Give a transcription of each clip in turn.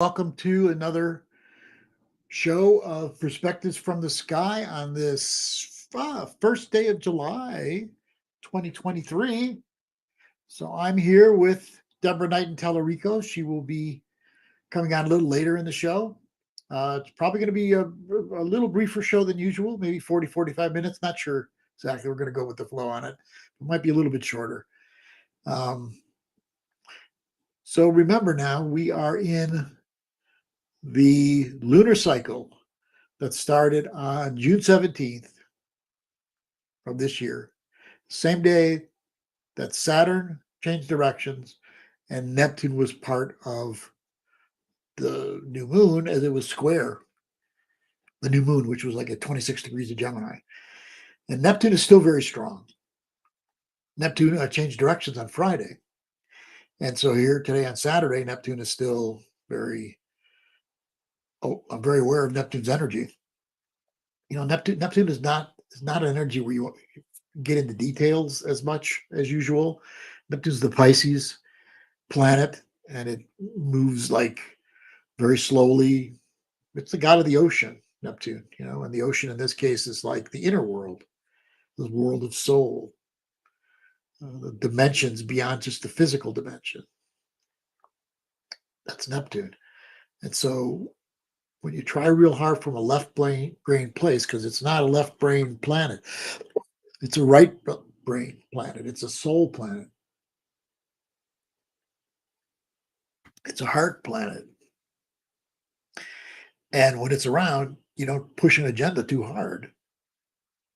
Welcome to another show of Perspectives from the Sky on this first day of July 2023. So I'm here with Deborah Knighton Tallarico. She will be coming on a little later in the show. It's probably going to be a little briefer show than usual, maybe 40, 45 minutes. Not sure exactly. We're going to go with the flow on it. It might be a little bit shorter. Um, so remember now, we are in the lunar cycle that started on June 17th of this year, same day that Saturn changed directions and Neptune was part of the new moon as it was square the new moon, which was like at 26 degrees of Gemini. And Neptune is still very strong. Neptune changed directions on Friday. And so here today on Saturday, Neptune is still I'm very aware of Neptune's energy. Neptune is not an energy where you get into details as much as usual. Neptune's the Pisces planet, and it moves like very slowly. It's the god of the ocean, Neptune, and the ocean in this case is like the inner world, the world of soul, the dimensions beyond just the physical dimension. That's Neptune. And so when you try real hard from a left brain place, because it's not a left brain planet, it's a right brain planet, it's a soul planet, it's a heart planet. And when it's around, you don't push an agenda too hard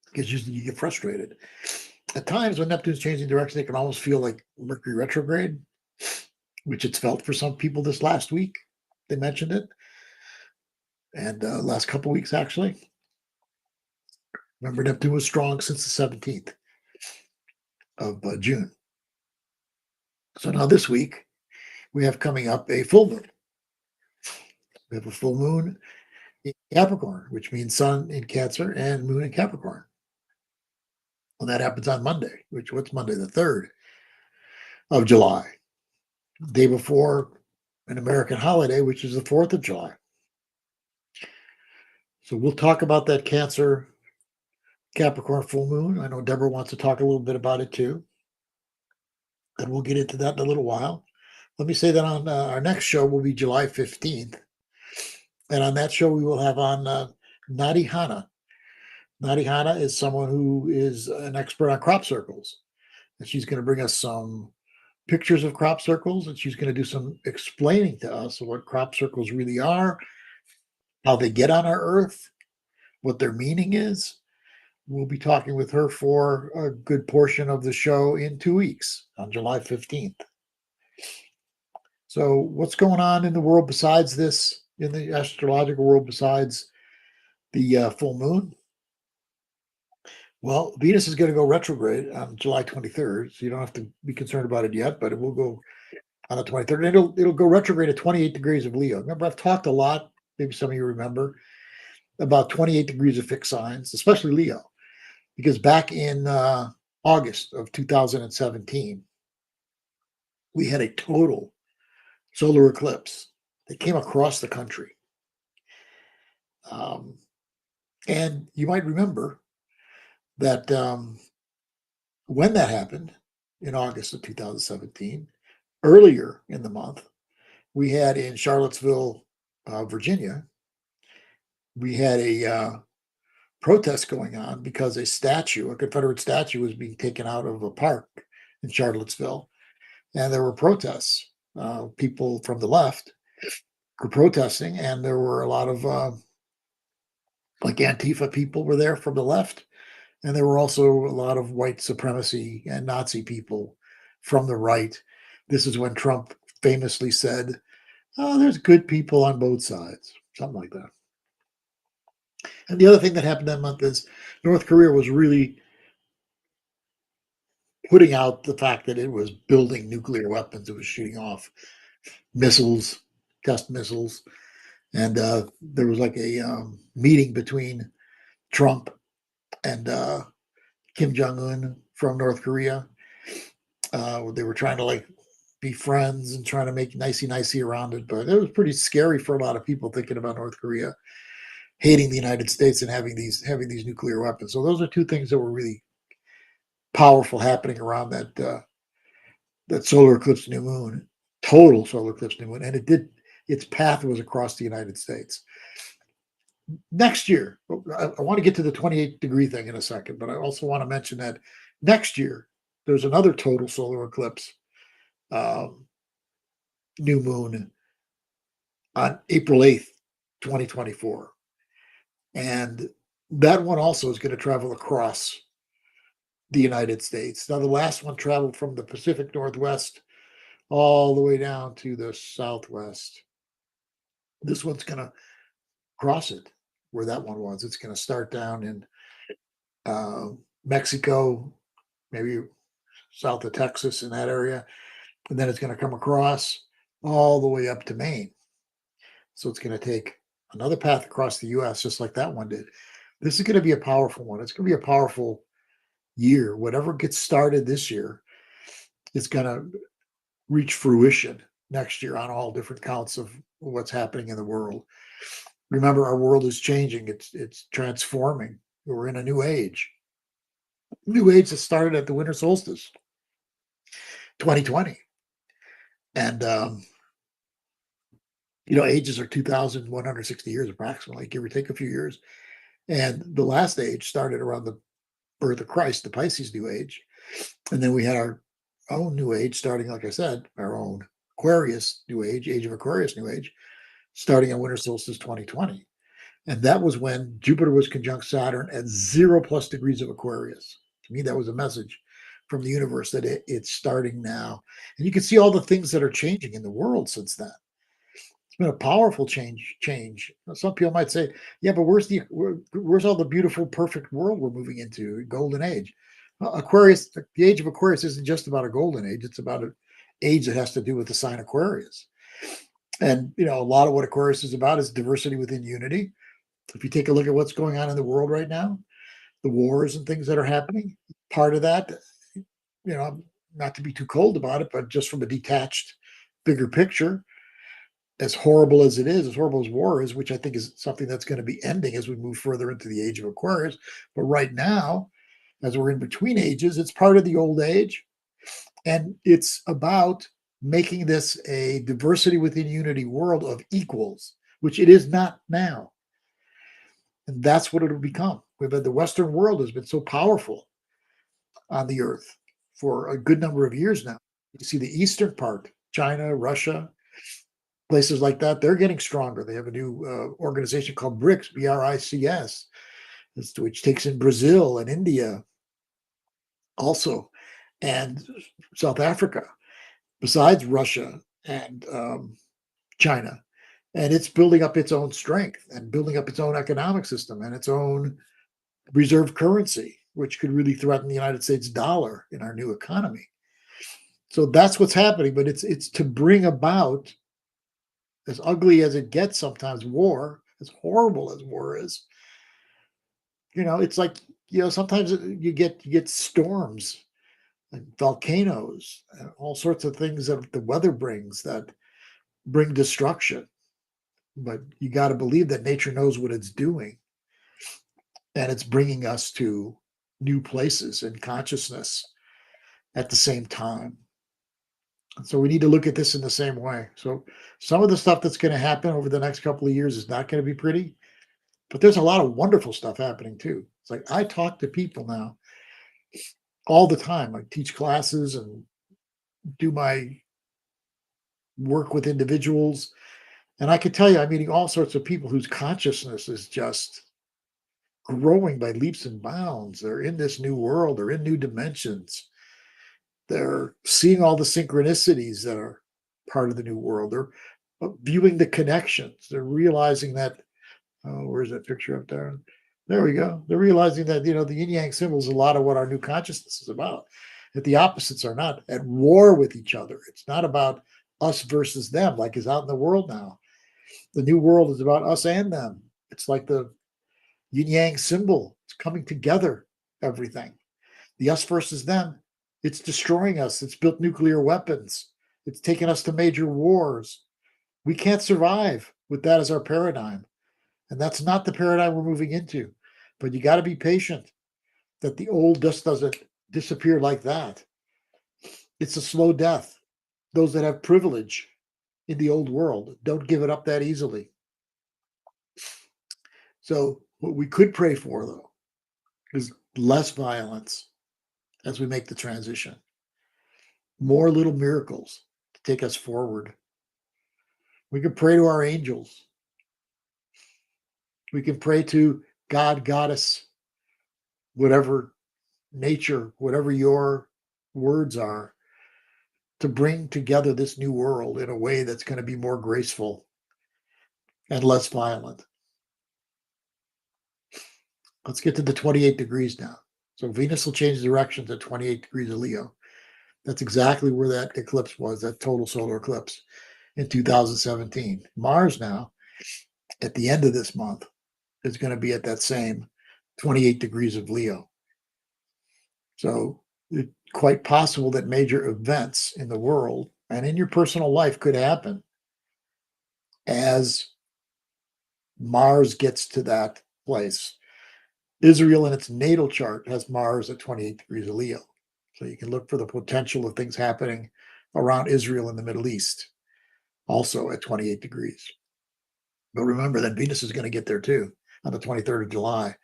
because you get frustrated. At times when Neptune's changing direction, it can almost feel like Mercury retrograde, which it's felt for some people this last week. They mentioned it. And last couple of weeks, actually. Remember, Neptune was strong since the 17th of June. So now this week, we have coming up a full moon. We have a full moon in Capricorn, which means sun in Cancer and moon in Capricorn. Well, that happens on Monday, what's Monday, the 3rd of July, day before an American holiday, which is the 4th of July. So we'll talk about that Cancer Capricorn full moon. I know Deborah wants to talk a little bit about it too. And we'll get into that in a little while. Let me say that on our next show will be July 15th. And on that show, we will have on Nadi Hanna. Nadi Hanna is someone who is an expert on crop circles. And she's going to bring us some pictures of crop circles, and she's going to do some explaining to us what crop circles really are, how they get on our Earth, what their meaning is. We'll be talking with her for a good portion of the show in 2 weeks on July 15th. So what's going on in the world besides this, in the astrological world besides the full moon? Well, Venus is going to go retrograde on July 23rd, so you don't have to be concerned about it yet, but it will go on the 23rd. And it'll go retrograde at 28 degrees of Leo. Remember, I've talked a lot, maybe some of you remember, about 28 degrees of fixed signs, especially Leo, because back in August of 2017, we had a total solar eclipse that came across the country. And you might remember that when that happened in August of 2017, earlier in the month, we had in Charlottesville, Virginia, we had a protest going on because a Confederate statue was being taken out of a park in Charlottesville. And there were protests. People from the left were protesting, and there were a lot of like Antifa people were there from the left. And there were also a lot of white supremacy and Nazi people from the right. This is when Trump famously said, "Oh, there's good people on both sides," something like that. And the other thing that happened that month is North Korea was really putting out the fact that it was building nuclear weapons. It was shooting off missiles, test missiles. And there was like a meeting between Trump and Kim Jong-un from North Korea. They were trying to be friends and trying to make nicey around it. But it was pretty scary for a lot of people thinking about North Korea hating the United States and having these nuclear weapons. So those are two things that were really powerful happening around that solar eclipse new moon, total solar eclipse new moon, and its path was across the United States. Next year, I want to get to the 28-degree thing in a second, but I also want to mention that next year there's another total solar eclipse new moon on April 8th, 2024. And that one also is going to travel across the United States. Now, the last one traveled from the Pacific Northwest all the way down to the Southwest. This one's going to cross it where that one was. It's going to start down in Mexico, maybe south of Texas in that area. And then it's going to come across all the way up to Maine. So it's going to take another path across the U.S., just like that one did. This is going to be a powerful one. It's going to be a powerful year. Whatever gets started this year is going to reach fruition next year on all different counts of what's happening in the world. Remember, our world is changing. It's transforming. We're in a new age. New age that started at the winter solstice, 2020. And, ages are 2,160 years approximately, give or take a few years. And the last age started around the birth of Christ, the Pisces New Age. And then we had our own New Age starting, like I said, our own Aquarius New Age, Age of Aquarius New Age, starting on winter solstice 2020. And that was when Jupiter was conjunct Saturn at 0+ degrees of Aquarius. To me, that was a message from the universe that it's starting now. And you can see all the things that are changing in the world since then. It's been a powerful change. Some people might say, yeah, but where's all the beautiful, perfect world we're moving into, golden age? Aquarius, the age of Aquarius isn't just about a golden age. It's about an age that has to do with the sign Aquarius. And, a lot of what Aquarius is about is diversity within unity. If you take a look at what's going on in the world right now, the wars and things that are happening, part of that, not to be too cold about it, but just from a detached, bigger picture, as horrible as it is, as horrible as war is, which I think is something that's going to be ending as we move further into the age of Aquarius. But right now, as we're in between ages, it's part of the old age. And it's about making this a diversity within unity world of equals, which it is not now. And that's what it'll become. The Western world has been so powerful on the earth for a good number of years now. You see the eastern part, China, Russia, places like that, they're getting stronger. They have a new organization called BRICS, BRICS, which takes in Brazil and India also, and South Africa, besides Russia and China. And it's building up its own strength and building up its own economic system and its own reserve currency, which could really threaten the United States dollar in our new economy. So that's what's happening. But it's to bring about, as ugly as it gets sometimes, war, as horrible as war is, it's like, sometimes you get storms and volcanoes and all sorts of things that the weather brings that bring destruction. But you got to believe that nature knows what it's doing. And it's bringing us to new places in consciousness at the same time. So we need to look at this in the same way. So some of the stuff that's going to happen over the next couple of years is not going to be pretty, but there's a lot of wonderful stuff happening too. It's like I talk to people now all the time. I teach classes and do my work with individuals. And I can tell you, I'm meeting all sorts of people whose consciousness is just growing by leaps and bounds. They're in this new world. They're in new dimensions. They're seeing all the synchronicities that are part of the new world. They're viewing the connections. They're realizing that, where's that picture up there? There we go. They're realizing that, the yin yang symbol is a lot of what our new consciousness is about. That the opposites are not at war with each other. It's not about us versus them, like is out in the world now. The new world is about us and them. It's like the yin yang symbol. It's coming together, everything. The us versus them, it's destroying us. It's built nuclear weapons. It's taken us to major wars. We can't survive with that as our paradigm. And that's not the paradigm we're moving into. But you got to be patient that the old just doesn't disappear like that. It's a slow death. Those that have privilege in the old world don't give it up that easily. So, what we could pray for, though, is less violence as we make the transition, more little miracles to take us forward. We can pray to our angels. We can pray to God, Goddess, whatever nature, whatever your words are, to bring together this new world in a way that's going to be more graceful and less violent. Let's get to the 28 degrees now. So Venus will change directions at 28 degrees of Leo. That's exactly where that eclipse was, that total solar eclipse in 2017. Mars now, at the end of this month, is going to be at that same 28 degrees of Leo. So it's quite possible that major events in the world and in your personal life could happen as Mars gets to that place. Israel in its natal chart has Mars at 28 degrees of Leo. So you can look for the potential of things happening around Israel in the Middle East, also at 28 degrees. But remember that Venus is going to get there too on the 23rd of July,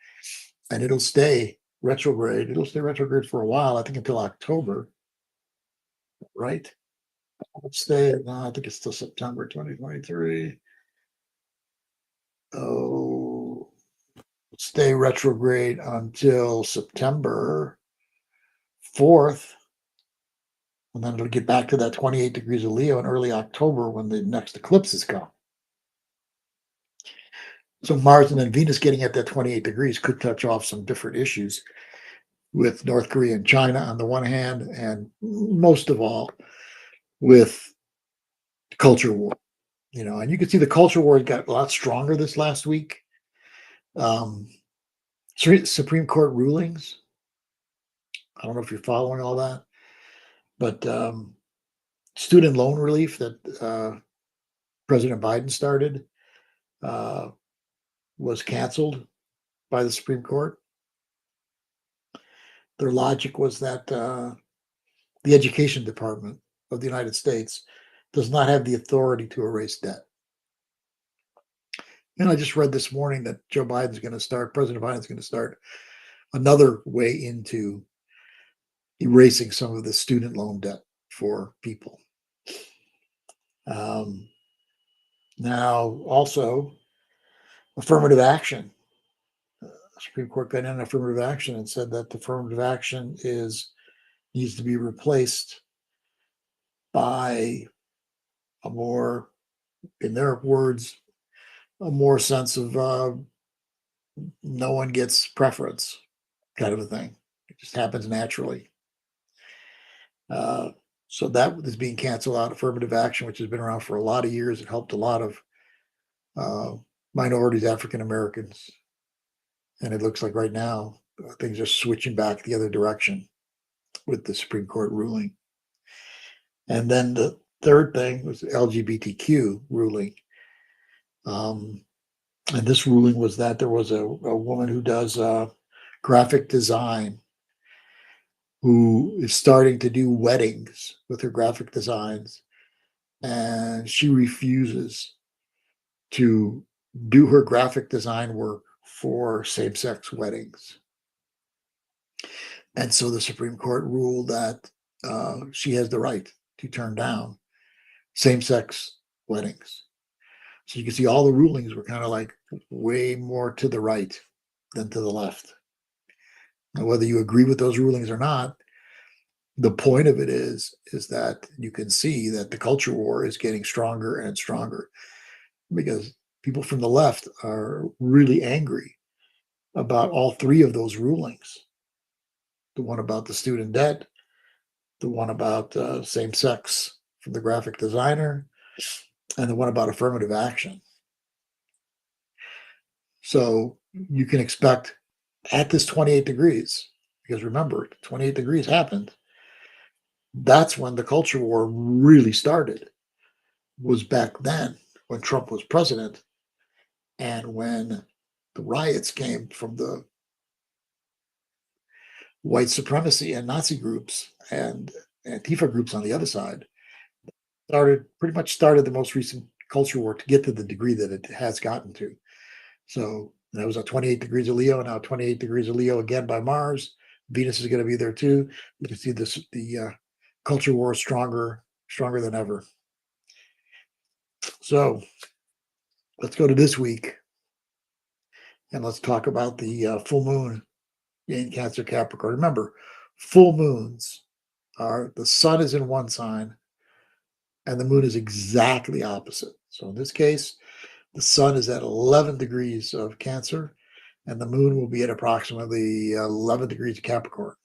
and it'll stay retrograde. It'll stay retrograde for a while, I think until October, right? It'll stay, no, I think it's till September 2023. Oh, stay retrograde until September 4th. And then it'll get back to that 28 degrees of Leo in early October when the next eclipses come. So Mars and then Venus getting at that 28 degrees could touch off some different issues with North Korea and China on the one hand, and most of all with culture war. And you can see the culture war got a lot stronger this last week. Supreme Court rulings. I don't know if you're following all that, but student loan relief that President Biden started was canceled by the Supreme Court. Their logic was that the Education Department of the United States does not have the authority to erase debt. And I just read this morning that President Biden's going to start another way into erasing some of the student loan debt for people. Now, also, affirmative action. The Supreme Court got in affirmative action and said that affirmative action needs to be replaced by a more, in their words, a more sense of no one gets preference kind of a thing. It just happens naturally. So that is being canceled out. Affirmative action, which has been around for a lot of years, it helped a lot of minorities, African Americans. And it looks like right now things are switching back the other direction with the Supreme Court ruling. And then the third thing was LGBTQ ruling. And this ruling was that there was a woman who does graphic design who is starting to do weddings with her graphic designs. And she refuses to do her graphic design work for same-sex weddings. And so the Supreme Court ruled that she has the right to turn down same-sex weddings. So you can see all the rulings were kind of like way more to the right than to the left. Now, whether you agree with those rulings or not, the point of it is that you can see that the culture war is getting stronger and stronger because people from the left are really angry about all three of those rulings. The one about the student debt, the one about same sex from the graphic designer, and the one about affirmative action. So you can expect at this 28 degrees, because remember, 28 degrees happened, That's when the culture war really started, was back then when Trump was president and when the riots came from the white supremacy and Nazi groups and Antifa groups on the other side. Pretty much started the most recent culture war to get to the degree that it has gotten to. So that was at 28 degrees of Leo, now 28 degrees of Leo again by Mars. Venus is going to be there too. You can see the culture war is stronger than ever. So let's go to this week and let's talk about the full moon in Cancer Capricorn. Remember, full moons are the sun is in one sign and the moon is exactly opposite. So in this case, the sun is at 11 degrees of Cancer and the moon will be at approximately 11 degrees of Capricorn.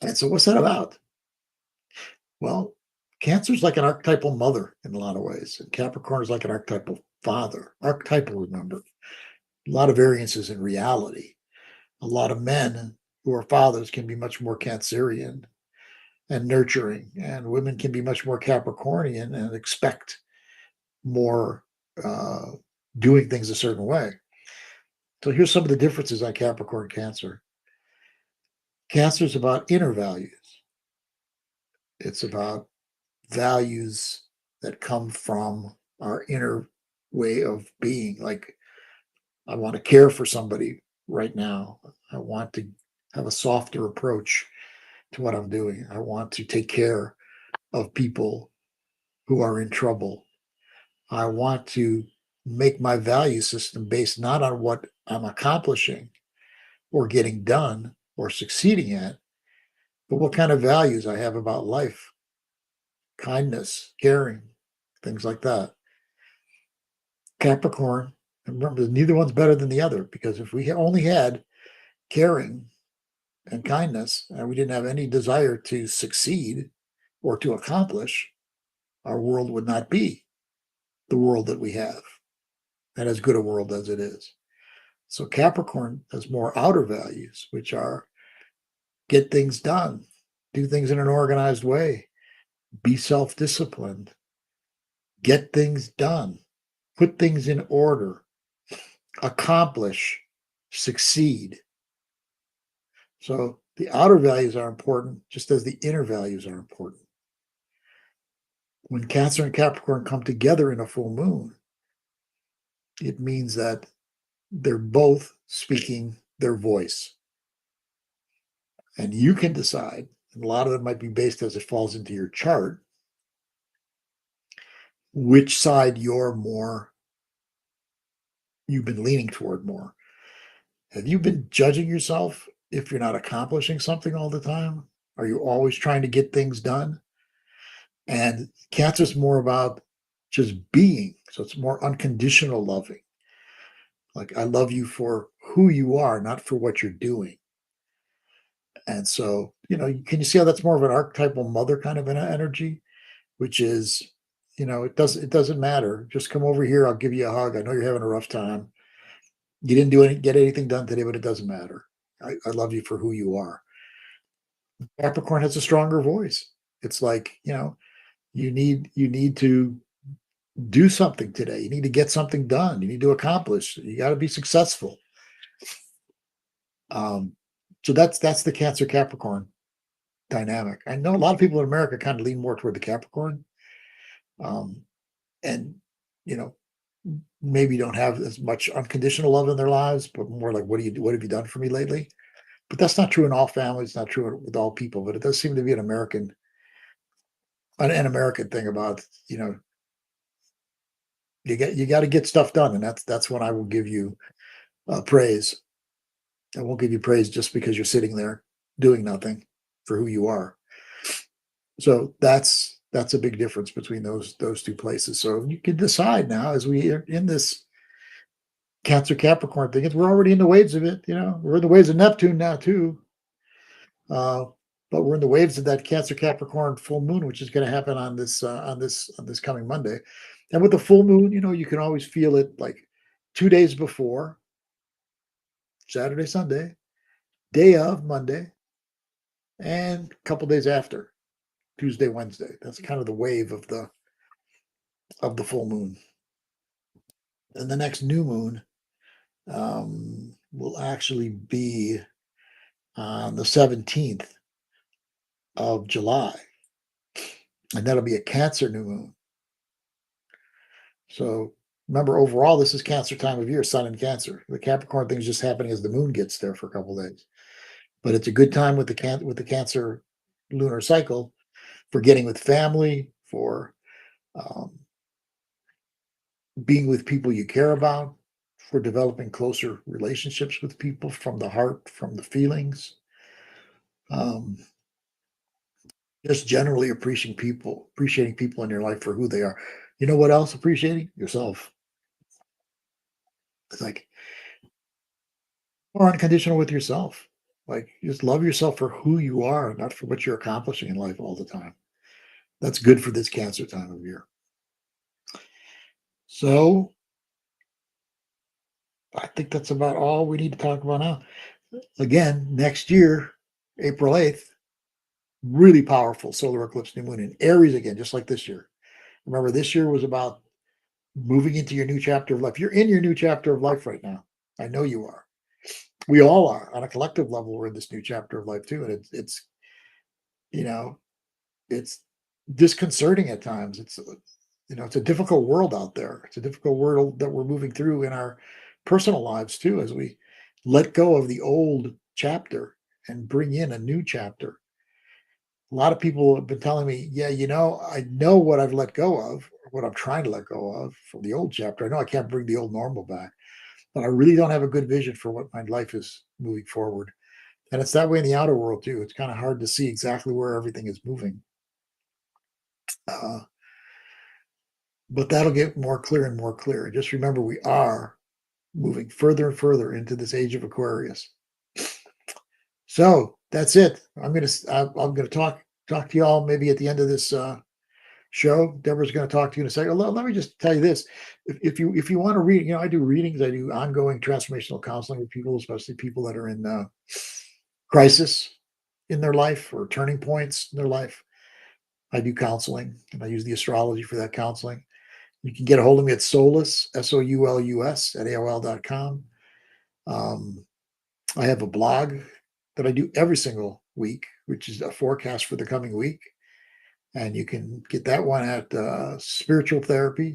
And so what's that about? Well, Cancer is like an archetypal mother in a lot of ways, and Capricorn is like an archetypal father. Archetypal, remember, a lot of variances in reality. A lot of men who are fathers can be much more Cancerian and nurturing, and women can be much more Capricornian and expect more doing things a certain way. So here's some of the differences on Capricorn Cancer. Cancer is about inner values. It's about values that come from our inner way of being. Like, I want to care for somebody right now. I want to have a softer approach to what I'm doing. I want to take care of people who are in trouble. I want to make my value system based not on what I'm accomplishing or getting done or succeeding at, but what kind of values I have about life, kindness, caring, things like that. Capricorn, remember, neither one's better than the other, because if we only had caring and kindness and we didn't have any desire to succeed or to accomplish, our world would not be the world that we have, and as good a world as it is. So Capricorn has more outer values, which are get things done, do things in an organized way, be self-disciplined, get things done, put things in order, accomplish, succeed. So the outer values are important, just as the inner values are important. When Cancer and Capricorn come together in a full moon, it means that they're both speaking their voice. And you can decide, and a lot of it might be based as it falls into your chart, which side you've been leaning toward more. Have you been judging yourself if you're not accomplishing something all the time? Are you always trying to get things done? And Cancer is more about just being. So it's more unconditional loving. Like, I love you for who you are, not for what you're doing. And so, can you see how that's more of an archetypal mother kind of an energy, which is, it doesn't matter. Just come over here. I'll give you a hug. I know you're having a rough time. You didn't get anything done today, but it doesn't matter. I love you for who you are. Capricorn has a stronger voice. It's like, you need to do something today. You need to get something done. You need to accomplish. You got to be successful. So that's the Cancer Capricorn dynamic. I know a lot of people in America kind of lean more toward the Capricorn, and you know maybe don't have as much unconditional love in their lives, but more like, what do you do? What have you done for me lately? But that's not true in all families. Not true with all people. But it does seem to be an American thing about you got to get stuff done, and that's when I will give you praise. I won't give you praise just because you're sitting there doing nothing for who you are. So that's a big difference between those two places. So you can decide now, as we are in this Cancer Capricorn thing. We're already in the waves of it. We're in the waves of Neptune now too. But we're in the waves of that Cancer Capricorn full moon, which is going to happen on this coming Monday. And with the full moon, you can always feel it like 2 days before, Saturday, Sunday, day of Monday, and a couple days after, Tuesday, Wednesday. That's kind of the wave of the full moon. And the next new moon will actually be on the 17th of July, and that'll be a Cancer new moon. So remember, overall, this is Cancer time of year, Sun in Cancer. The Capricorn thing is just happening as the moon gets there for a couple of days, but it's a good time with the Cancer lunar cycle for getting with family, for um, being with people you care about, for developing closer relationships with people from the heart, from the feelings. Um, just generally appreciating people in your life for who they are. You know what else? Appreciating yourself. It's like more unconditional with yourself. Like just love yourself for who you are, not for what you're accomplishing in life all the time. That's good for this Cancer time of year. So I think that's about all we need to talk about now. Again, next year, April 8th, really powerful solar eclipse new moon in Aries again, just like this year. Remember, this year was about moving into your new chapter of life. You're in your new chapter of life right now. I know you are. We all are on a collective level. We're in this new chapter of life too, and it's you know it's disconcerting at times. It's a difficult world out there. It's a difficult world that we're moving through in our personal lives too, as we let go of the old chapter and bring in a new chapter. A lot of people have been telling me, yeah, I know what I've let go of, what I'm trying to let go of from the old chapter. I know I can't bring the old normal back, but I really don't have a good vision for what my life is moving forward. And it's that way in the outer world too. It's kind of hard to see exactly where everything is moving. Uh, but that'll get more clear and more clear. Just remember, we are moving further and further into this age of Aquarius. So that's it. I'm gonna talk to y'all maybe at the end of this show. Deborah's going to talk to you in a second. Let me just tell you this: if you want to read, I do readings. I do ongoing transformational counseling with people, especially people that are in crisis in their life or turning points in their life. I do counseling, and I use the astrology for that counseling. You can get a hold of me at Solus, Soulus, at AOL.com. I have a blog that I do every single week, which is a forecast for the coming week. And you can get that one at spiritual therapy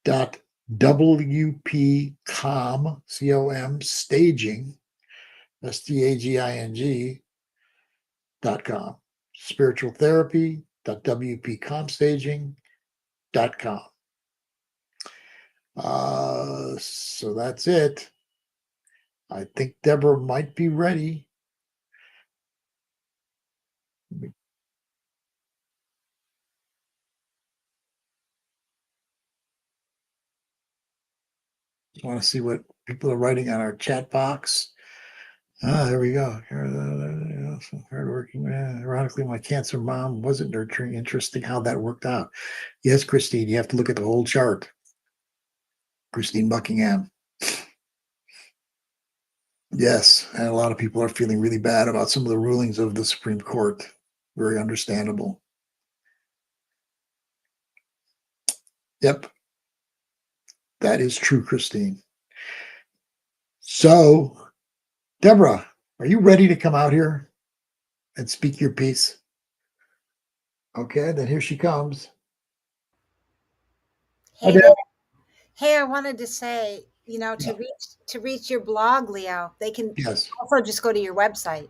dot wpcom com staging staging.com spiritual therapy dot wpcom staging.com. So that's it. I think Deborah might be ready. Just want to see what people are writing on our chat box. There we go. Hardworking. Ironically, my Cancer mom wasn't nurturing. Interesting how that worked out. Yes, Christine, you have to look at the whole chart. Christine Buckingham. Yes, and a lot of people are feeling really bad about some of the rulings of the Supreme Court. Very understandable. Yep, that is true, Christine. So, Deborah, are you ready to come out here and speak your piece? Okay, then here she comes. Hi, Hey Deb. there. Hey, I wanted to say, Yeah. to reach your blog, Leo, they can Yes. also just go to your website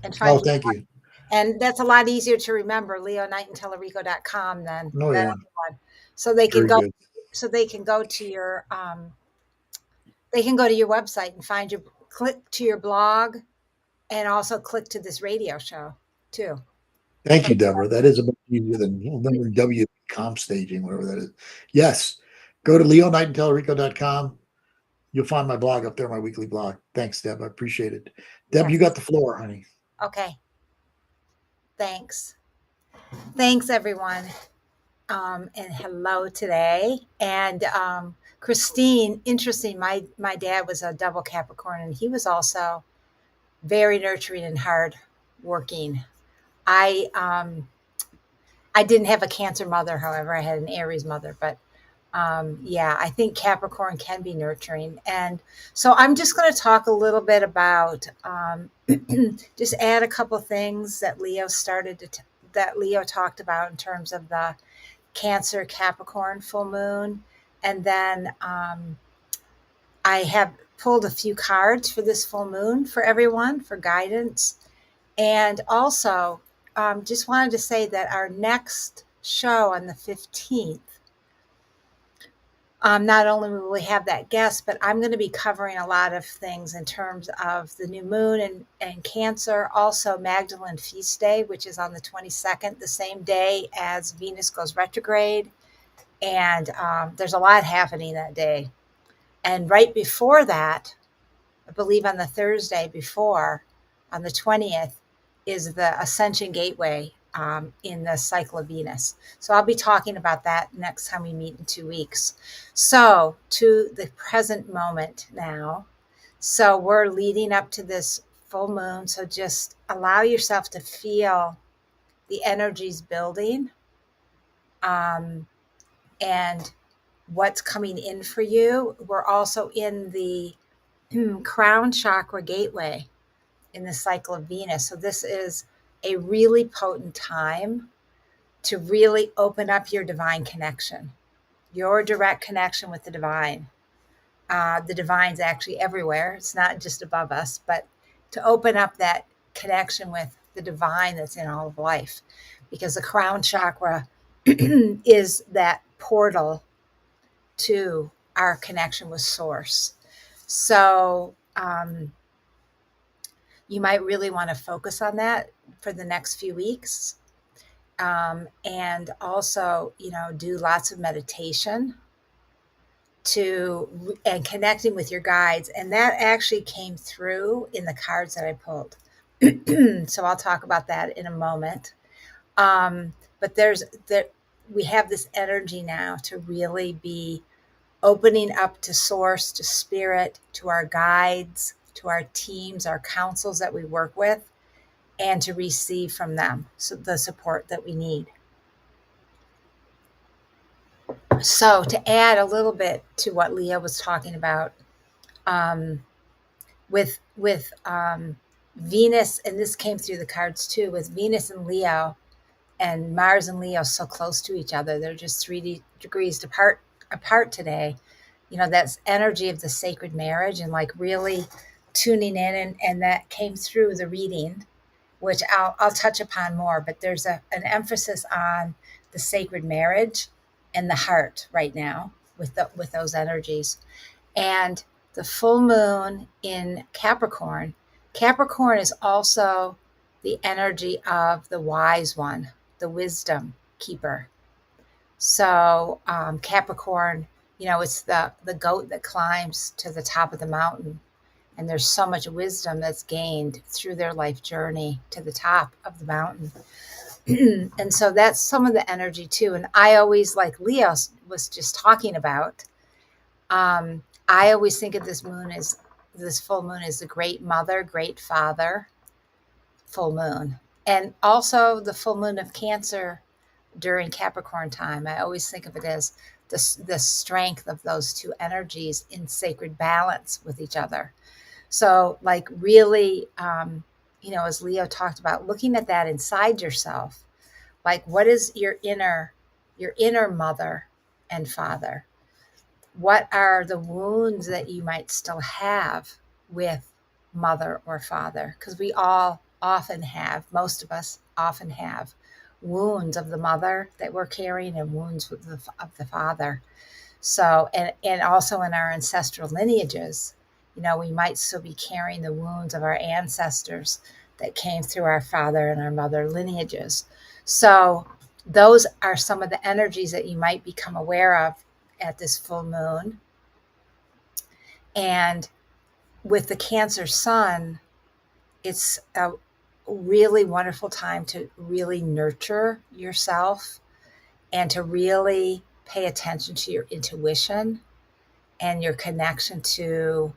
and Oh, find you. thank you. And that's a lot easier to remember, leoknightontallarico.com than Oh, that yeah. other one. So they can Very go good. so they can go to your website and find you, click to your blog, and also click to this radio show too. Thank From you, Deborah. That is a much easier than remembering W comp staging, whatever that is. Yes. Go to leoknightontallarico.com. You'll find my blog up there, my weekly blog. Thanks, Deb. I appreciate it. Deb, you got Yes. the floor, honey. Okay. Thanks. Thanks, everyone. And hello today. And Christine, interesting. My dad was a double Capricorn, and he was also very nurturing and hard working. I didn't have a Cancer mother, however, I had an Aries mother, but yeah, I think Capricorn can be nurturing. And so I'm just going to talk a little bit about, just add a couple things that that Leo talked about in terms of the Cancer Capricorn full moon. And then I have pulled a few cards for this full moon for everyone for guidance. And also, just wanted to say that our next show on the 15th, not only will we have that guest, but I'm going to be covering a lot of things in terms of the new moon and Cancer, also Magdalene Feast Day, which is on the 22nd, the same day as Venus goes retrograde. And there's a lot happening that day. And right before that, I believe on the Thursday before, on the 20th, is the Ascension Gateway in the cycle of Venus. So I'll be talking about that next time we meet in 2 weeks. So to the present moment now. So we're leading up to this full moon. So just allow yourself to feel the energies building and what's coming in for you. We're also in the crown chakra gateway in the cycle of Venus. So this is a really potent time to really open up your divine connection, your direct connection with the divine. The divine's actually everywhere. It's not just above us, but to open up that connection with the divine that's in all of life, because the crown chakra is that portal to our connection with source. So you might really want to focus on that for the next few weeks. And also, do lots of meditation and connecting with your guides. And that actually came through in the cards that I pulled. So I'll talk about that in a moment. But we have this energy now to really be opening up to source, to spirit, to our guides, to our teams, our councils that we work with, and to receive from them the support that we need. So to add a little bit to what Leo was talking about, with Venus, and this came through the cards too, with Venus and Leo and Mars and Leo so close to each other. They're just 3 degrees apart today. That's energy of the sacred marriage and like really tuning in. And that came through the reading, which I'll touch upon more, but there's an emphasis on the sacred marriage and the heart right now with those energies. And the full moon in Capricorn is also the energy of the wise one, the wisdom keeper. So Capricorn, it's the goat that climbs to the top of the mountain. And there's so much wisdom that's gained through their life journey to the top of the mountain. And so that's some of the energy too. And I always, like Leo was just talking about, I always think of this full moon as the great mother, great father full moon. And also the full moon of Cancer during Capricorn time. I always think of it as the strength of those two energies in sacred balance with each other. So like really, as Leo talked about, looking at that inside yourself, like what is your inner mother and father? What are the wounds that you might still have with mother or father? Because we all often have, most of us often have wounds of the mother that we're carrying and wounds of the father. So, and also in our ancestral lineages, we might still be carrying the wounds of our ancestors that came through our father and our mother lineages. So those are some of the energies that you might become aware of at this full moon. And with the Cancer sun, it's a really wonderful time to really nurture yourself and to really pay attention to your intuition and your connection to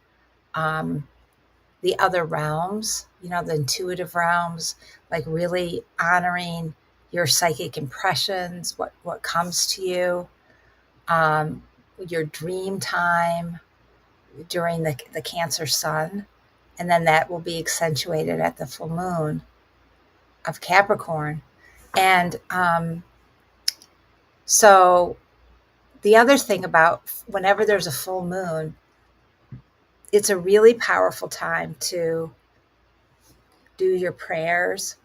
the other realms, the intuitive realms, like really honoring your psychic impressions, what comes to you, um, your dream time during the Cancer sun. And then that will be accentuated at the full moon of Capricorn. And so the other thing about whenever there's a full moon, it's a really powerful time to do your prayers,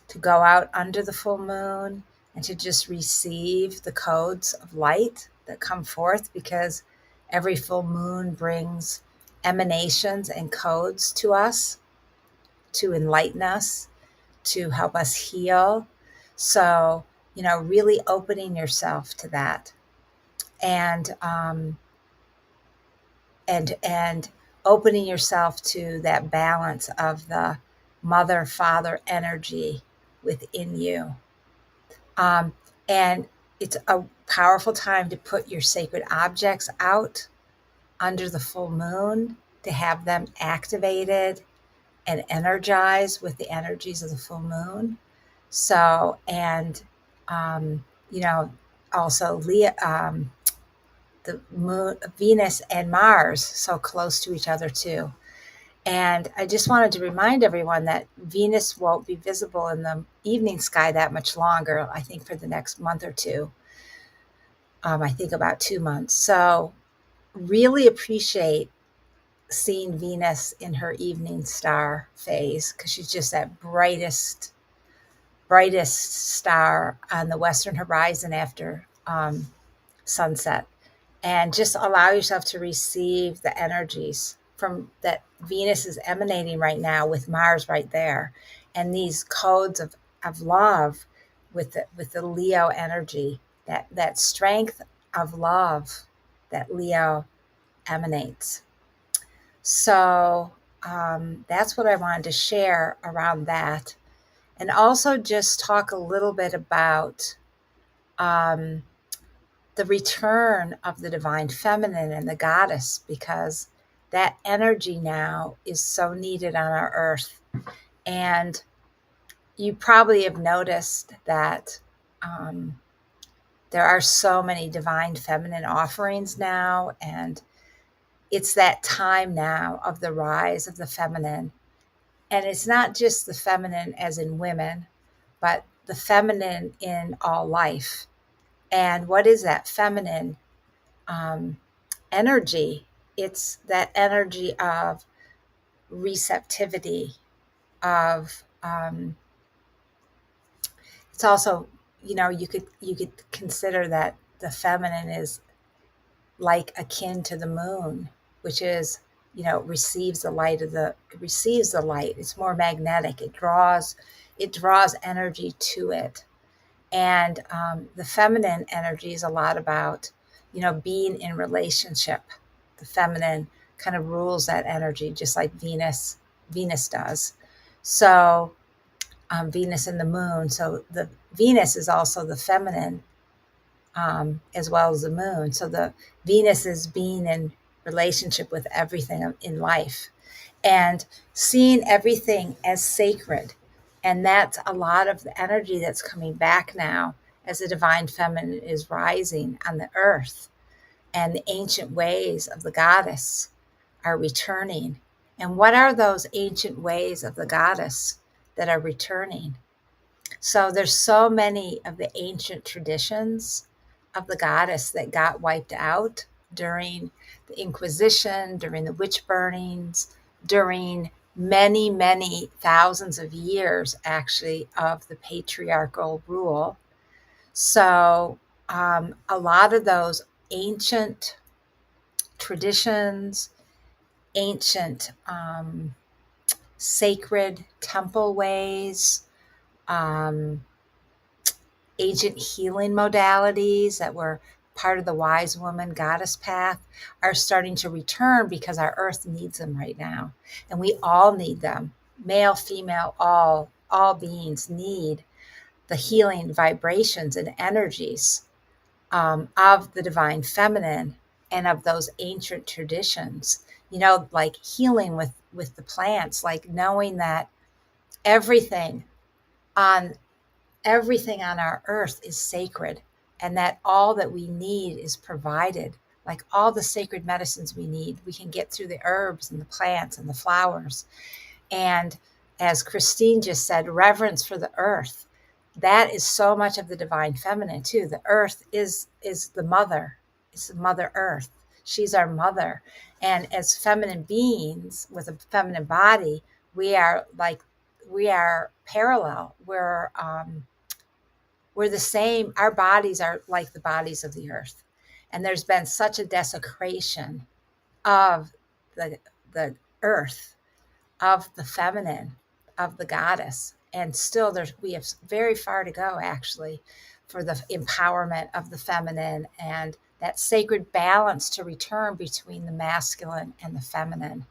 to go out under the full moon, and to just receive the codes of light that come forth, because every full moon brings emanations and codes to us to enlighten us, to help us heal. So, really opening yourself to that, and and opening yourself to that balance of the mother father energy within you. And it's a powerful time to put your sacred objects out under the full moon, to have them activated and energized with the energies of the full moon. So, and um, you know, also the moon, Venus and Mars, so close to each other too. And I just wanted to remind everyone that Venus won't be visible in the evening sky that much longer, I think for the next month or two. I think about 2 months. So really appreciate seeing Venus in her evening star phase, because she's just that brightest star on the western horizon after sunset. And just allow yourself to receive the energies from that Venus is emanating right now, with Mars right there, and these codes of love with the Leo energy, that strength of love that Leo emanates. So that's what I wanted to share around that. And also just talk a little bit about um, the return of the divine feminine and the goddess, because that energy now is so needed on our earth. And you probably have noticed that there are so many divine feminine offerings now, and it's that time now of the rise of the feminine. And it's not just the feminine as in women, but the feminine in all life. And what is that feminine energy? It's that energy of receptivity, of it's also, you could consider that the feminine is like akin to the moon, which is, receives the light receives the light. It's more magnetic. It draws energy to it. And the feminine energy is a lot about, being in relationship. The feminine kind of rules that energy, just like Venus does. So Venus and the moon. So the Venus is also the feminine, as well as the moon. So the Venus is being in relationship with everything in life, and seeing everything as sacred. And that's a lot of the energy that's coming back now as the divine feminine is rising on the earth, and the ancient ways of the goddess are returning. And what are those ancient ways of the goddess that are returning? So there's so many of the ancient traditions of the goddess that got wiped out during the Inquisition, during the witch burnings, during many, many thousands of years, actually, of the patriarchal rule. So a lot of those ancient traditions, ancient sacred temple ways, um, ancient healing modalities that were part of the wise woman goddess path are starting to return, because our earth needs them right now. And we all need them. Male, female, all beings need the healing vibrations and energies of the divine feminine and of those ancient traditions, like healing with the plants, like knowing that everything on everything on our earth is sacred, and that all that we need is provided. Like all the sacred medicines we need, we can get through the herbs and the plants and the flowers. And as Christine just said, reverence for the earth. That is so much of the divine feminine too. The earth is the mother. It's the mother earth. She's our mother. And as feminine beings with a feminine body, we are parallel. We're the same. Our bodies are like the bodies of the earth. And there's been such a desecration of the earth, of the feminine, of the goddess. And still we have very far to go actually for the empowerment of the feminine and that sacred balance to return between the masculine and the feminine.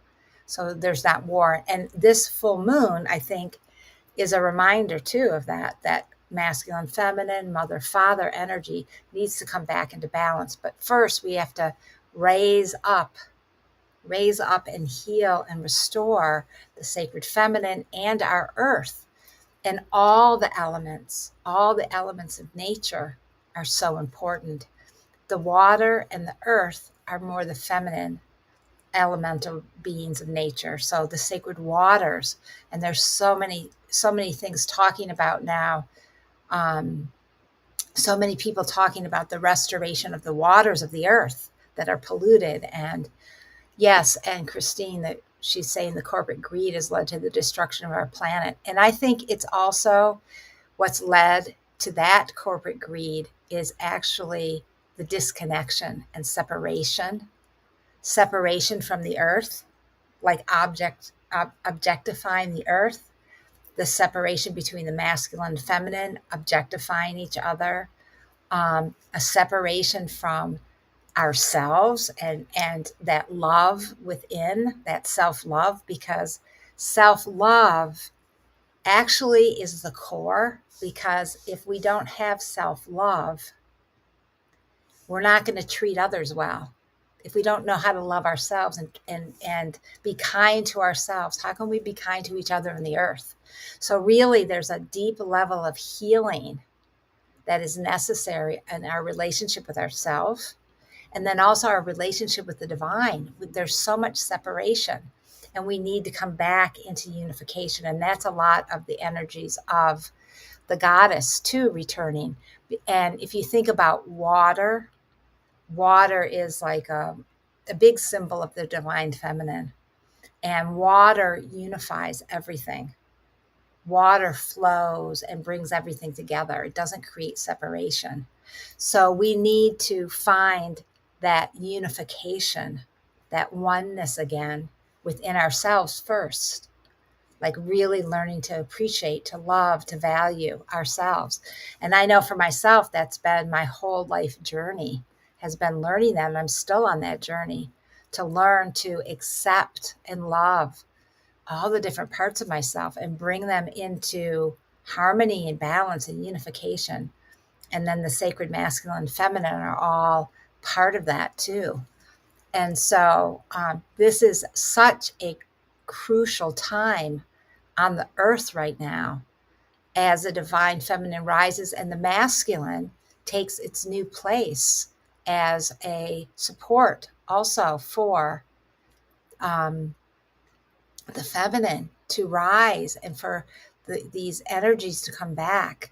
So there's that war. And this full moon, I think, is a reminder too of that masculine, feminine, mother, father energy needs to come back into balance. But first we have to raise up and heal and restore the sacred feminine and our earth. And all the elements of nature are so important. The water and the earth are more the feminine elemental beings of nature. So the sacred waters, and there's so many things talking about now. So many people talking about the restoration of the waters of the earth that are polluted. And yes, and Christine, that she's saying the corporate greed has led to the destruction of our planet. And I think it's also what's led to that corporate greed is actually the disconnection and separation from the earth, like objectifying the earth, the separation between the masculine and feminine, objectifying each other, a separation from ourselves and that love within, that self-love, because self-love actually is the core. Because if we don't have self-love, we're not going to treat others well. If we don't know how to love ourselves and be kind to ourselves, how can we be kind to each other in the earth? So really there's a deep level of healing that is necessary in our relationship with ourselves. And then also our relationship with the divine. There's so much separation, and we need to come back into unification. And that's a lot of the energies of the goddess too returning. And if you think about water is like a big symbol of the divine feminine. And water unifies everything. Water flows and brings everything together. It doesn't create separation. So we need to find that unification, that oneness again within ourselves first, like really learning to appreciate, to love, to value ourselves. And I know for myself, that's been my whole life journey, has been learning that. And I'm still on that journey to learn to accept and love all the different parts of myself and bring them into harmony and balance and unification. And then the sacred masculine and feminine are all part of that too. And so this is such a crucial time on the earth right now as the divine feminine rises and the masculine takes its new place as a support also for the feminine to rise and for these energies to come back.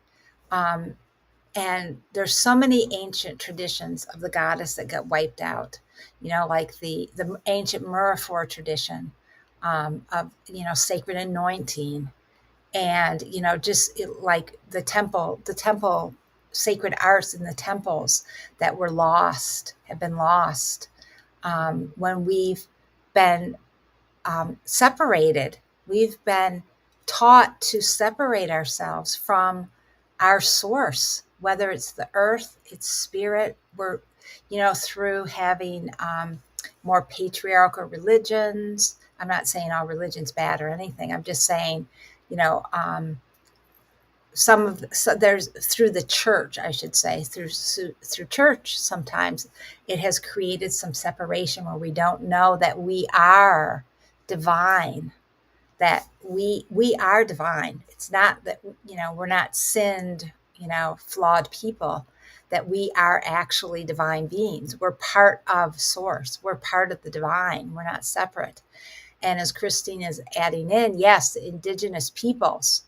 And there's so many ancient traditions of the goddess that got wiped out, like the ancient Myrfor tradition of, sacred anointing and, like the temple, sacred arts in the temples that were lost, have been lost when we've been separated. We've been taught to separate ourselves from our source, whether it's the earth, it's spirit. We're, through having more patriarchal religions. I'm not saying all religion's bad or anything. I'm just saying, there's through the church, I should say, through church, sometimes it has created some separation where we don't know that we are divine, that we are divine. It's not that, we're not sinned, flawed people, that we are actually divine beings. We're part of source. We're part of the divine. We're not separate. And as Christine is adding in, yes, the indigenous peoples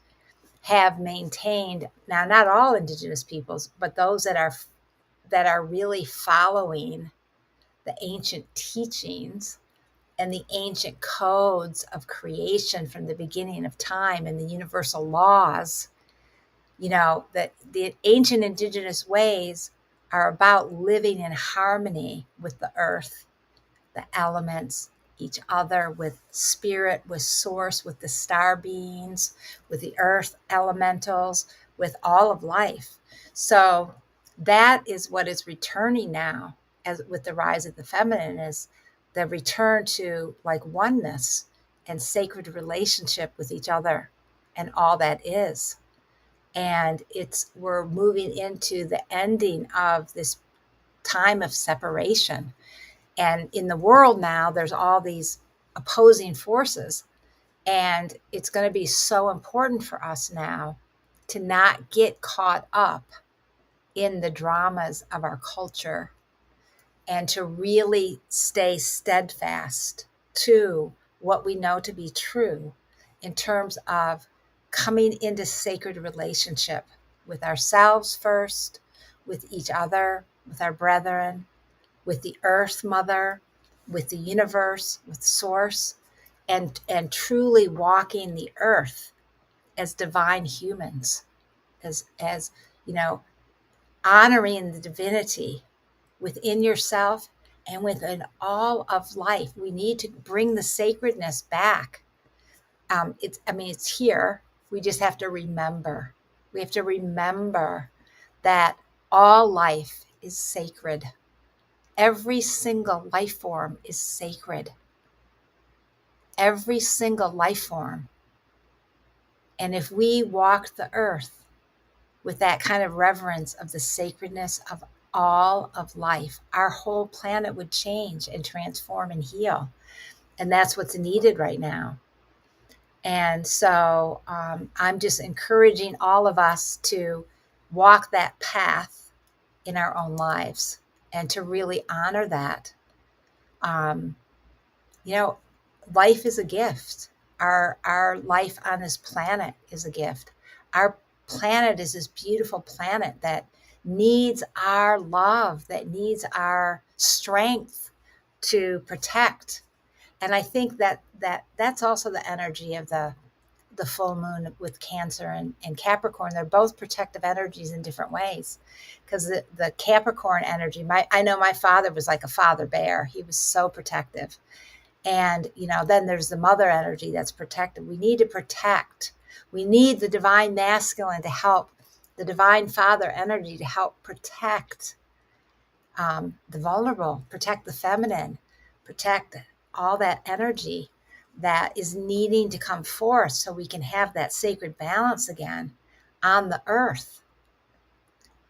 have maintained, now not all indigenous peoples, but those that are really following the ancient teachings and the ancient codes of creation from the beginning of time and the universal laws, that the ancient indigenous ways are about living in harmony with the earth, the elements, each other, with spirit, with source, with the star beings, with the earth elementals, with all of life. So that is what is returning now, as with the rise of the feminine, is the return to like oneness and sacred relationship with each other and all that is. And we're moving into the ending of this time of separation. And in the world now, there's all these opposing forces. And it's going to be so important for us now to not get caught up in the dramas of our culture and to really stay steadfast to what we know to be true in terms of coming into sacred relationship with ourselves first, with each other, with our brethren, with the earth mother, with the universe, with source, and truly walking the earth as divine humans, as honoring the divinity within yourself and within all of life. We need to bring the sacredness back. It's here. We just have to remember. We have to remember that all life is sacred. Every single life form is sacred. Every single life form. And if we walk the earth with that kind of reverence of the sacredness of all of life, our whole planet would change and transform and heal. And that's what's needed right now. And so I'm just encouraging all of us to walk that path in our own lives and to really honor that. Um, Life is a gift. Our life on this planet is a gift. Our planet is this beautiful planet that needs our love, that needs our strength to protect. And I think that's also the energy of the full moon with Cancer and Capricorn. They're both protective energies in different ways. Because the Capricorn energy, I know my father was like a father bear. He was so protective. And, then there's the mother energy that's protective. We need to protect. We need the divine masculine to help, the divine father energy to help protect the vulnerable, protect the feminine, protect all that energy that is needing to come forth so we can have that sacred balance again on the earth.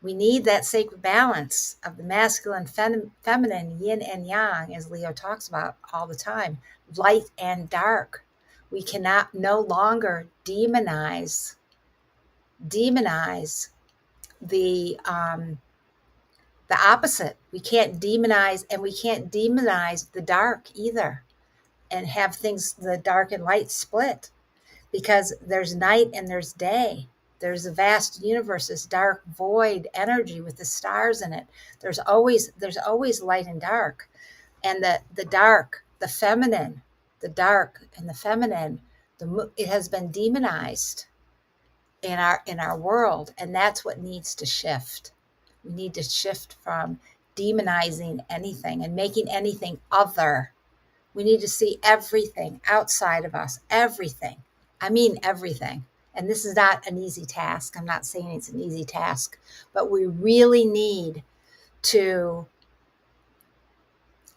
We need that sacred balance of the masculine, feminine, yin and yang, as Leo talks about all the time, light and dark. We cannot no longer demonize the opposite. We can't demonize, and we can't demonize the dark either, and have things, the dark and light, split, because there's night and there's day. There's a vast universe, this dark void energy with the stars in it. There's always light and dark. And the dark, the feminine, the dark and the feminine, it has been demonized in our world. And that's what needs to shift. We need to shift from demonizing anything and making anything other. We need to see everything outside of us, everything. I mean, everything. And this is not an easy task. I'm not saying it's an easy task, but we really need to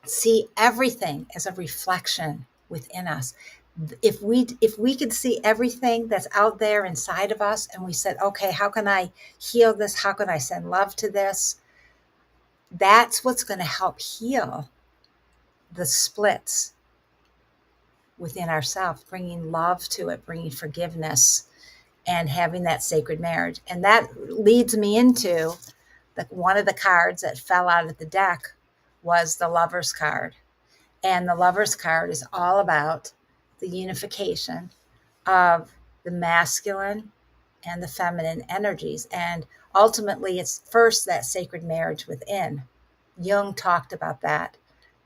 see everything as a reflection within us. If we could see everything that's out there inside of us, and we said, okay, how can I heal this? How can I send love to this? That's what's going to help heal the splits within ourselves, bringing love to it, bringing forgiveness, and having that sacred marriage. And that leads me into one of the cards that fell out of the deck was the Lover's card. And the Lover's card is all about the unification of the masculine and the feminine energies. And ultimately, it's first that sacred marriage within. Jung talked about that,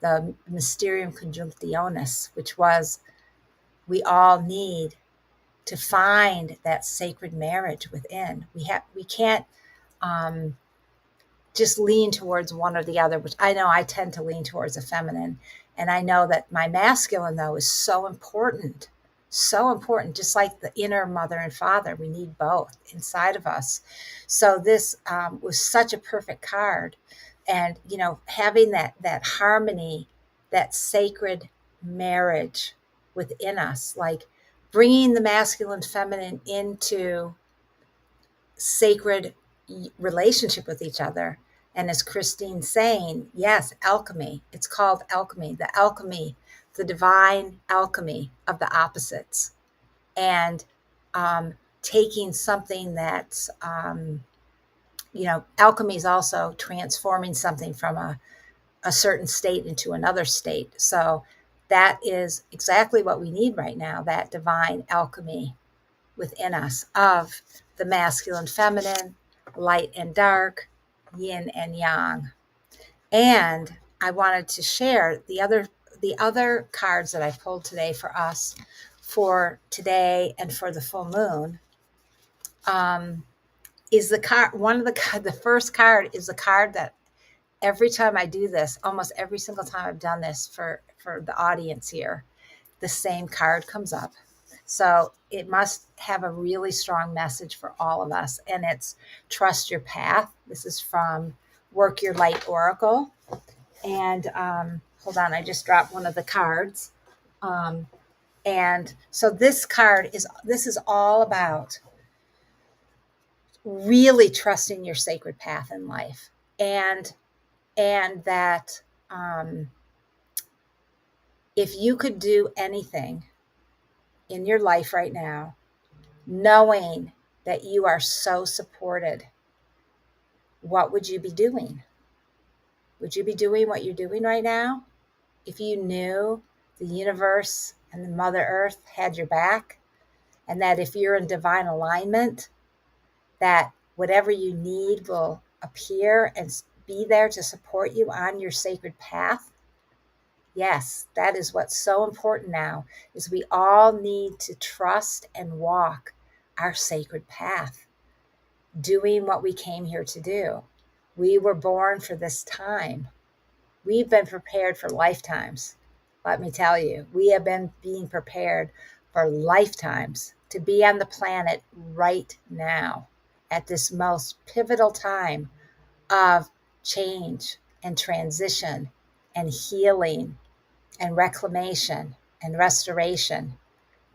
the Mysterium Conjunctionis, which was we all need to find that sacred marriage within. We can't just lean towards one or the other, which I know I tend to lean towards the feminine. And I know that my masculine, though, is so important. So important, just like the inner mother and father. We need both inside of us. So this was such a perfect card. And, having that harmony, that sacred marriage within us, like bringing the masculine, feminine into sacred relationship with each other. And as Christine's saying, yes, alchemy. It's called alchemy, the divine alchemy of the opposites. And taking something that's, alchemy is also transforming something from a certain state into another state. So that is exactly what we need right now, that divine alchemy within us of the masculine, feminine, light and dark, yin and yang. And I wanted to share the other cards that I pulled today for us for today and for the full moon. Is the card the first card is the card that every time I do this, almost every single time I've done this for the audience here, the same card comes up. So it must have a really strong message for all of us. And it's Trust Your Path. This is from Work Your Light Oracle. And hold on, I just dropped one of the cards. And so this is all about really trusting your sacred path in life. And that if you could do anything in your life right now, knowing that you are so supported, what would you be doing? Would you be doing what you're doing right now? If you knew the universe and the Mother Earth had your back, and that if you're in divine alignment, that whatever you need will appear and be there to support you on your sacred path. Yes, that is what's so important now, is we all need to trust and walk our sacred path, doing what we came here to do. We were born for this time. We've been prepared for lifetimes. Let me tell you, we have been being prepared for lifetimes to be on the planet right now at this most pivotal time of change and transition and healing and reclamation and restoration.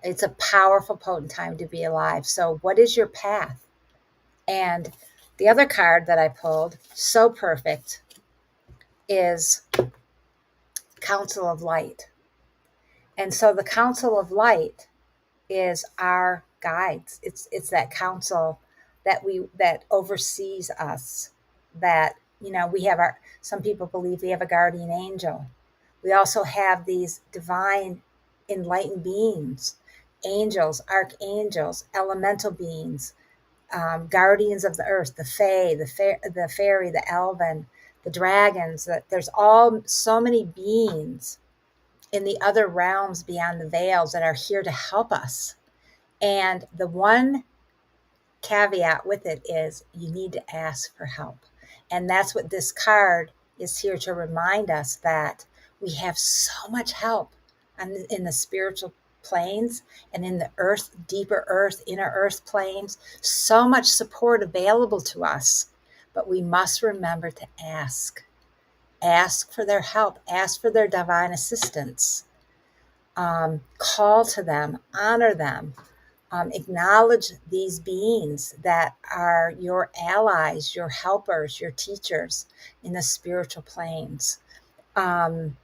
It's a powerful, potent time to be alive. So what is your path? And the other card that I pulled, so perfect, is Council of Light. And so the Council of Light is our guides. It's that council that oversees us, that we have some people believe we have a guardian angel. We also have these divine enlightened beings, angels, archangels, elemental beings, guardians of the earth, the fae, the fairy, the elven, the dragons. That there's all so many beings in the other realms beyond the veils that are here to help us. And the one caveat with it is you need to ask for help. And that's what this card is here to remind us, that we have so much help in the spiritual planes and in the earth, deeper earth, inner earth planes, so much support available to us. But we must remember to ask for their help, ask for their divine assistance, call to them, honor them. Acknowledge these beings that are your allies, your helpers, your teachers in the spiritual planes. And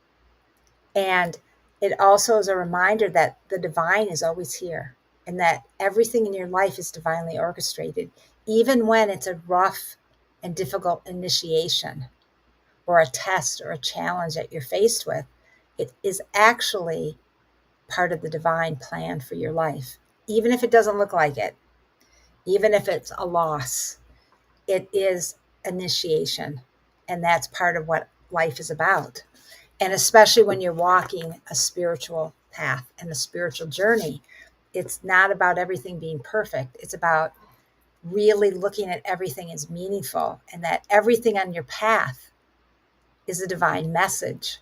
It also is a reminder that the divine is always here and that everything in your life is divinely orchestrated, even when it's a rough and difficult initiation or a test or a challenge that you're faced with. It is actually part of the divine plan for your life, even if it doesn't look like it, even if it's a loss. It is initiation, and that's part of what life is about. And especially when you're walking a spiritual path and a spiritual journey, it's not about everything being perfect. It's about really looking at everything as meaningful, and that everything on your path is a divine message.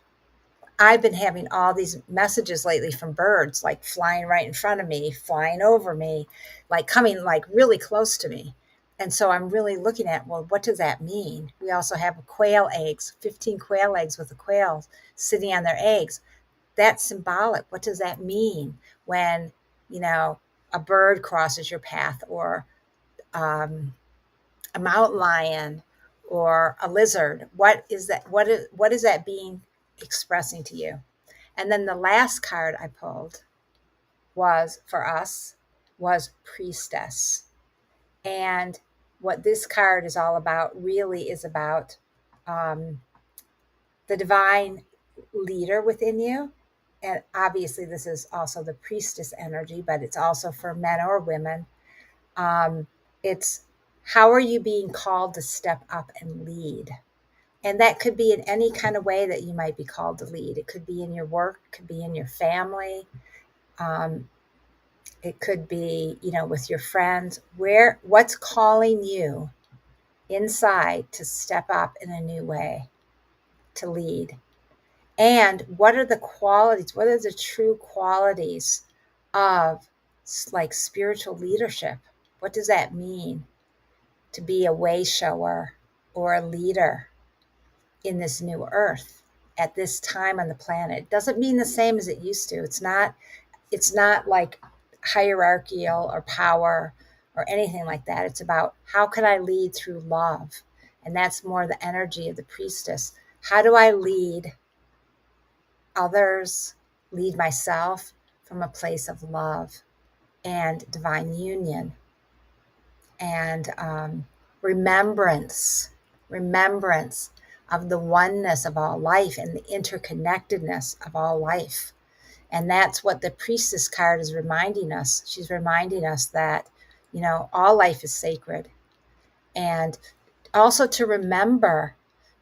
I've been having all these messages lately from birds, like flying right in front of me, flying over me, like coming like really close to me. And so I'm really looking at, well, what does that mean? We also have quail eggs, 15 quail eggs with the quails sitting on their eggs. That's symbolic. What does that mean when, you know, a bird crosses your path, or um, a mountain lion or a lizard? What is that? What is that being expressing to you? And then the last card I pulled was for us was priestess. And what this card is all about really is about um, the divine leader within you. And obviously, this is also the priestess energy, but it's also for men or women. It's how are you being called to step up and lead? And that could be in any kind of way that you might be called to lead. It could be in your work, it could be in your family, um, it could be, you know, with your friends. What's calling you inside to step up in a new way, to lead? And what are the qualities? What are the true qualities of like spiritual leadership? What does that mean to be a way shower or a leader in this new earth at this time on the planet? It doesn't mean the same as it used to. It's not like hierarchical or power or anything like that. It's about how can I lead through love? And that's more the energy of the priestess. How do I lead others, lead myself from a place of love and divine union and remembrance, remembrance of the oneness of all life and the interconnectedness of all life. And that's what the priestess card is reminding us. She's reminding us that, you know, all life is sacred. And also to remember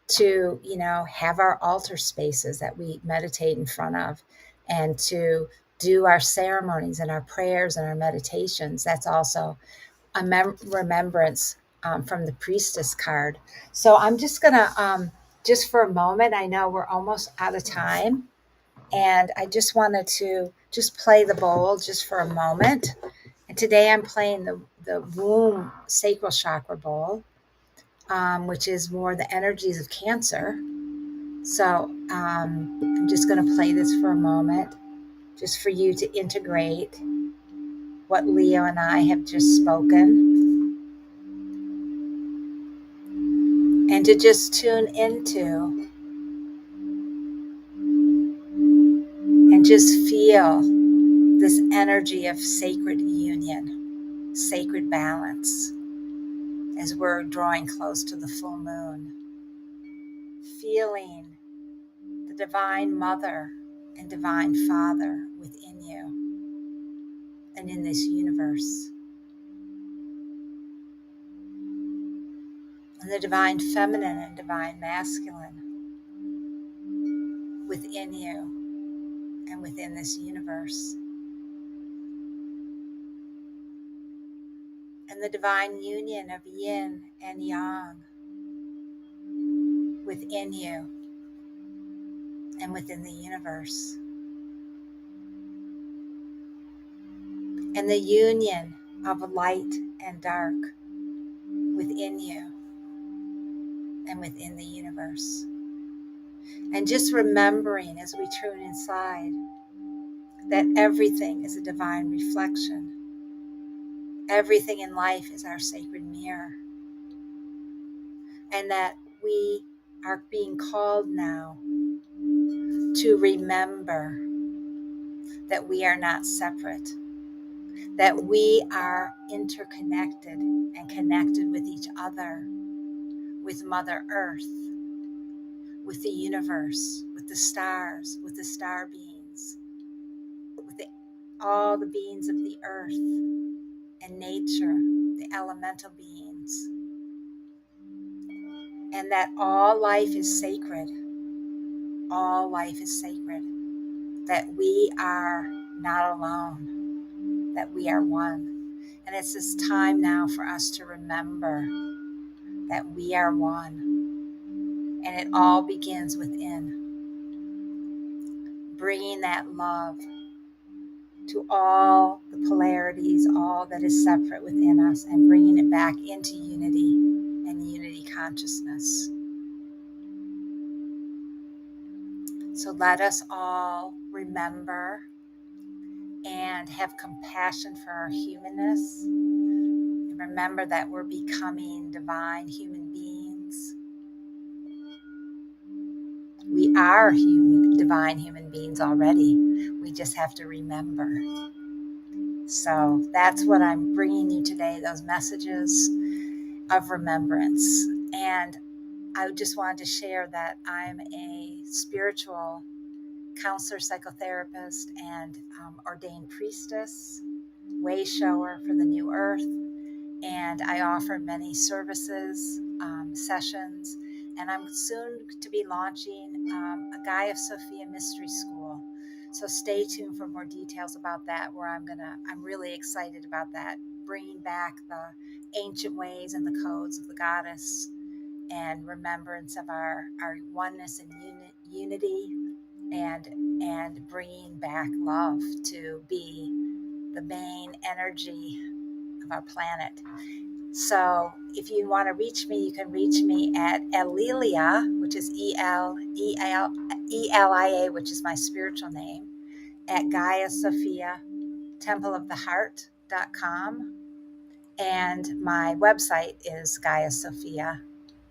to, you know, have our altar spaces that we meditate in front of, and to do our ceremonies and our prayers and our meditations. That's also a remembrance from the priestess card. So I'm just going to, just for a moment, I know we're almost out of time. And I just wanted to just play the bowl just for a moment. And today I'm playing the womb sacral chakra bowl, which is more the energies of Cancer. So I'm just going to play this for a moment, just for you to integrate what Leo and I have just spoken, and to just tune into and just feel this energy of sacred union, sacred balance, as we're drawing close to the full moon, feeling the divine mother and divine father within you and in this universe, and the divine feminine and divine masculine within you and within this universe, and the divine union of yin and yang within you and within the universe, and the union of light and dark within you and within the universe. And just remembering as we tune inside that everything is a divine reflection. Everything in life is our sacred mirror. And that we are being called now to remember that we are not separate, that we are interconnected and connected with each other, with Mother Earth, with the universe, with the stars, with the star beings, with all the beings of the earth and nature, the elemental beings, and that all life is sacred. All life is sacred. That we are not alone, that we are one. And it's this time now for us to remember that we are one. And it all begins within, bringing that love to all the polarities, all that is separate within us, and bringing it back into unity and unity consciousness. So let us all remember and have compassion for our humanness. And remember that we're becoming divine human beings. We are divine human beings already. We just have to remember. So that's what I'm bringing you today, those messages of remembrance. And I just wanted to share that I'm a spiritual counselor, psychotherapist, and ordained priestess, way shower for the new earth. And I offer many services, sessions, and I'm soon to be launching a Gaia Sophia Mystery School. So stay tuned for more details about that, where I'm really excited about that, bringing back the ancient ways and the codes of the goddess and remembrance of our oneness and unity, and bringing back love to be the main energy of our planet. So if you want to reach me, you can reach me at Elilia, which is Elia, which is my spiritual name, at Gaia Sophia templeoftheheart.com. And my website is Gaia Sophia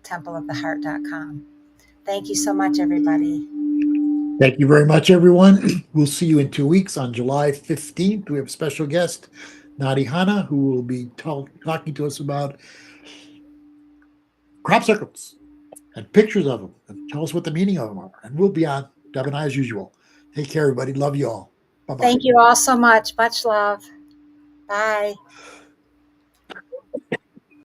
templeoftheheart.com. Thank you so much, everybody. Thank you very much, everyone. We'll see you in 2 weeks on July 15th. We have a special guest, Nadi Hanna, who will be talking to us about crop circles and pictures of them and tell us what the meaning of them are. And we'll be on Deb and I as usual. Take care, everybody. Love you all. Bye-bye. Thank you all so much. Much love. Bye.